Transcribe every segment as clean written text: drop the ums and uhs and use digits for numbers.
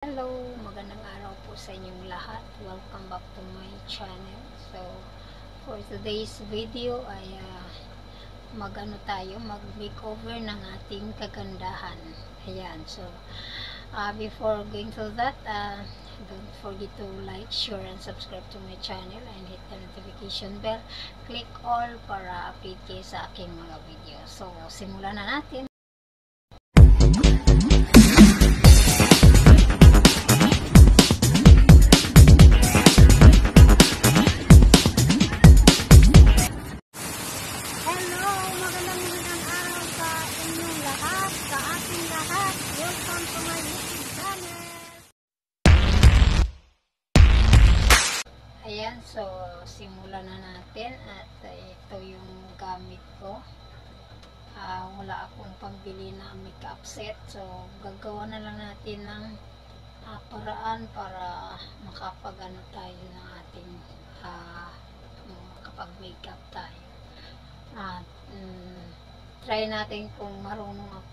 Hello, magandang araw po sa inyong lahat. Welcome back to my channel. So, for today's video ay mag-makeover ng ating kagandahan. Ayan, so before going to that, don't forget to like, share, and subscribe to my channel and hit the notification bell. Click all para update kayo sa aking mga video. So, simulan na natin. Ayan, so simulan na natin at ito yung gamit ko. Wala akong pambili na makeup set, so gagawa na lang natin ng paraan para makapag-ano tayo ng ating makapag makeup tayo. At try natin kung marunong ako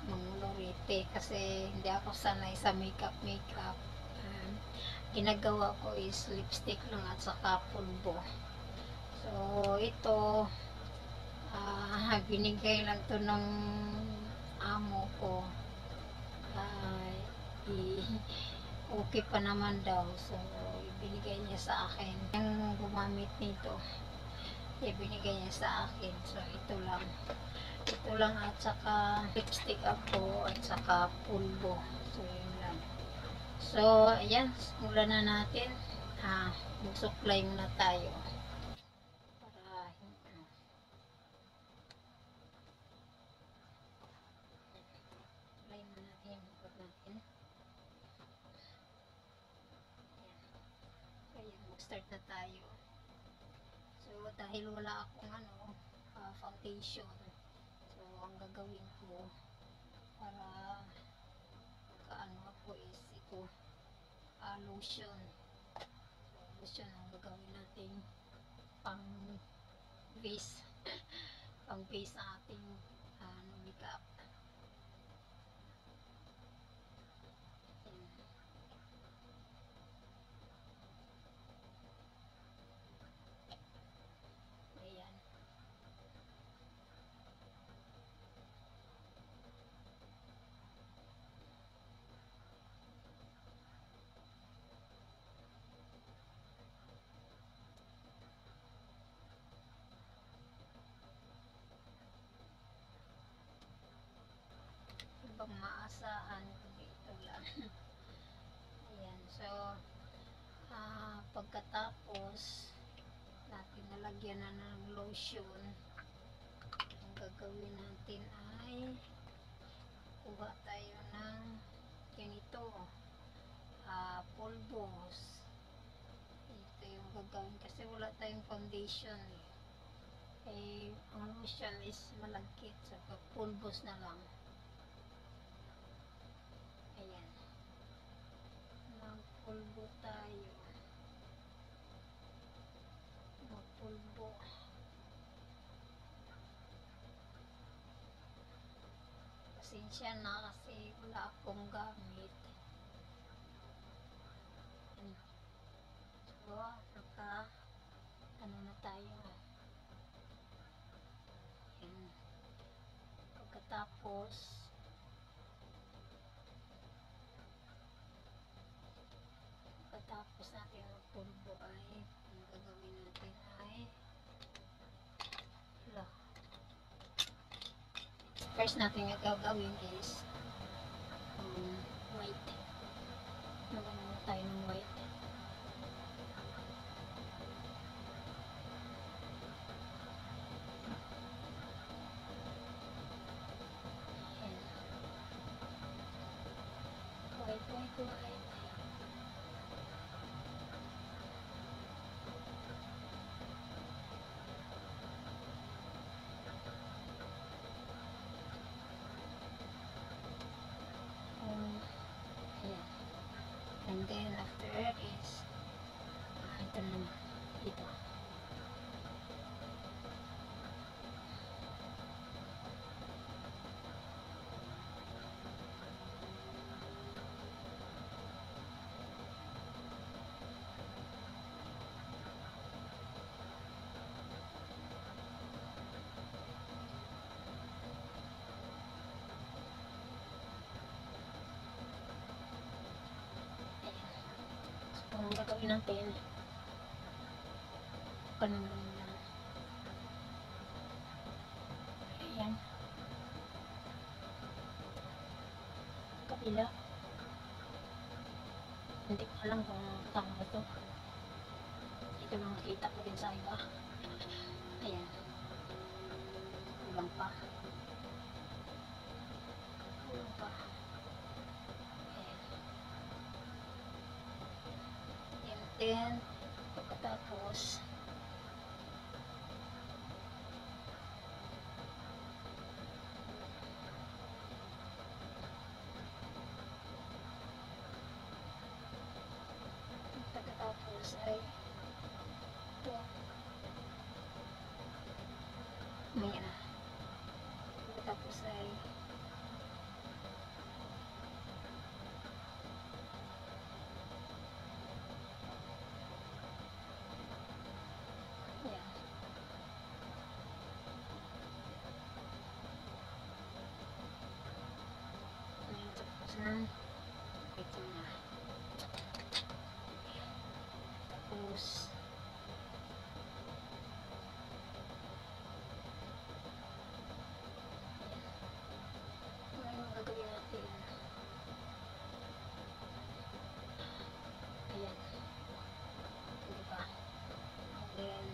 mangulorite kasi hindi ako sanay sa makeup. Ginagawa ko is lipstick lang at saka pulbo. So ito binigay lang to ng amo ko. Okay pa naman daw, so ibinigay niya sa akin. Yung gumamit nito, ibinigay niya sa akin. So ito lang at saka lipstick ako at saka pulbo. So yun lang. So ayan, simulan na natin. Mag-supply muna tayo para supply muna natin yung makeup natin. Ayan, mag-start na tayo. So dahil wala akong foundation, so ang gagawin ko para magkaano ako is ito, lotion. So lotion ang gagawin natin pang base pang base ng ating makeup. Ayan. Ibang maasahan ito lang. Ayan, so pagkatapos natin nalagyan na ng lotion, ang gagawin natin ay kuha tayo ng ganito, pulbos. Ito yung gagawin kasi wala tayong foundation ang lotion is malagkit, so pulbos na lang. Ayan, magpulbo tayo, magpulbo. Pasensya na kasi wala akong gamit. So ano na tayo. Ayan. Pagkatapos natin magpulbo ay ang gagawin natin ay first natin ang gagawin is white. Magano tayo ng white. White. And then after is ito naman dito. Ang gagawin natin, ganun lang. Ayan. Kabila. Hindi ko alam kung tama ba ito. Ito lang nakita ko din sa iba. Ayan. Kulang pa. Kulang pa. Ayan. And then, pagkatapos, ay ito. May na. Pagkatapos ay yan. Ayan, tapos na. Ito na. Tapos ano yung gagawin natin? Ayan. Diba? Then,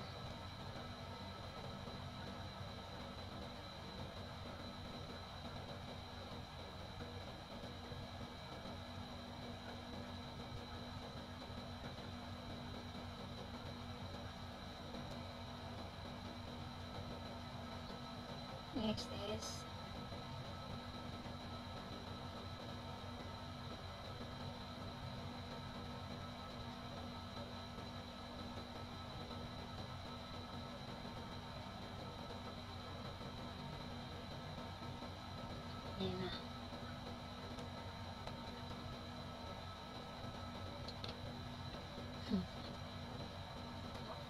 next is yan na.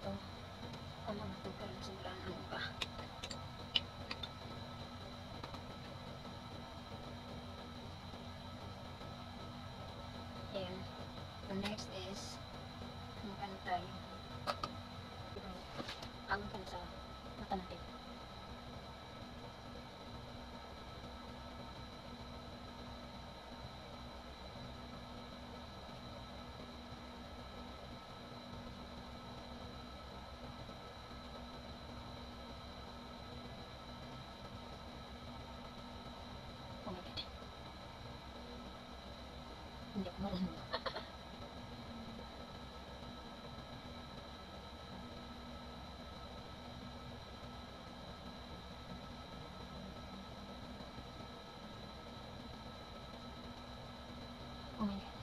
Ito. Tamang ito pero sobrang ano pa. Ayan. So next is ang pantay. Ang sa mata natin. Oh my God. Hindi ako marunong. Oh my God.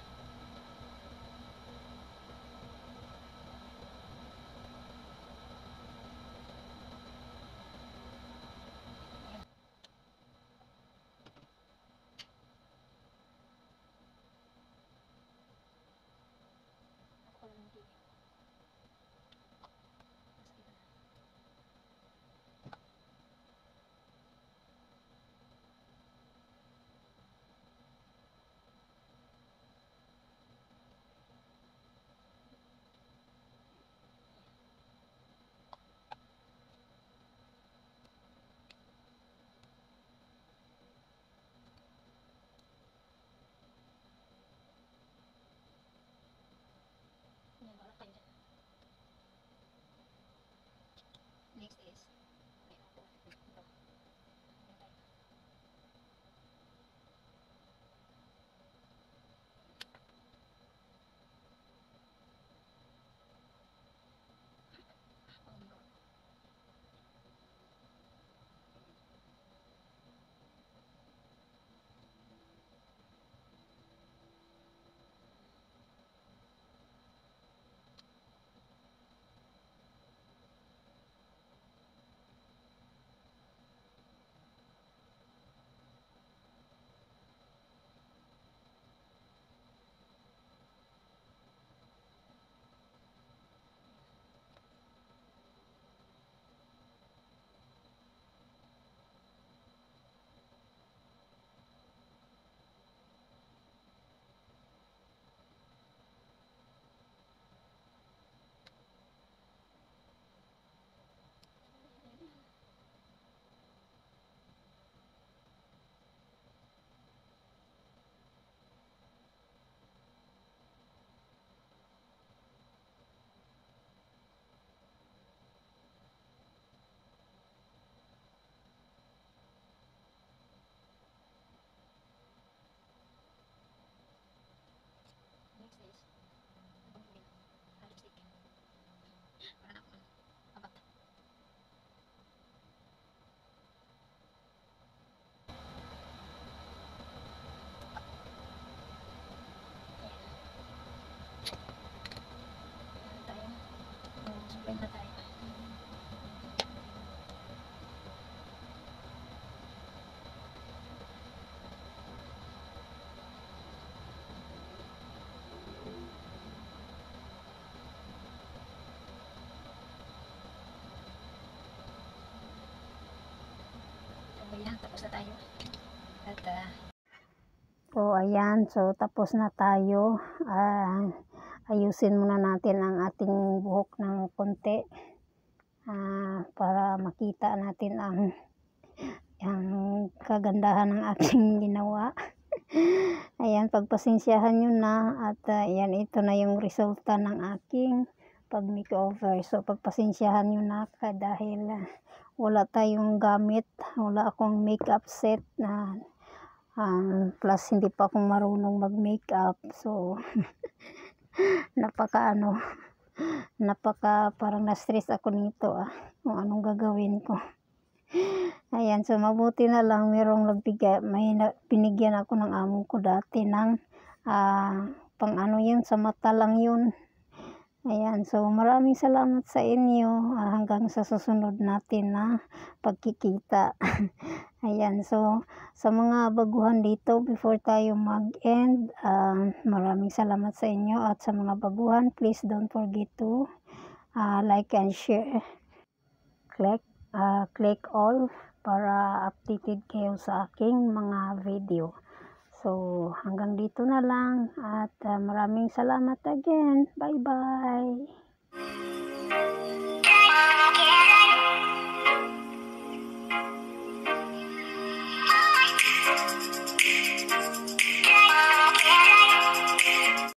Ako lang hindi. Benta tayo. So, ayan, tapos na tayo. At, so, ayan. So, tapos na tayo. Ayusin muna natin ang ating buhok ng konti. Para makita natin ang kagandahan ng aking ginawa. Ayan, pagpasensyahan nyo na. At, ayan, ito na yung resulta ng aking pag-makeover. So, pagpasensyahan nyo na dahil wala tayong gamit. Wala akong makeup set na plus hindi pa akong marunong mag-makeup. So, napaka parang na-stress ako nito kung anong gagawin ko. Ayan, so mabuti na lang merong nagbigay, binigyan ako ng amo ko dati ng pang yun, sa mata lang yun. Ayan, so maraming salamat sa inyo hanggang sa susunod natin na pagkikita. Ayan, so sa mga baguhan dito, before tayo mag-end, maraming salamat sa inyo. At sa mga baguhan, please don't forget to like and share. Click all para updated kayo sa aking mga video. So, hanggang dito na lang at maraming salamat again. Bye-bye!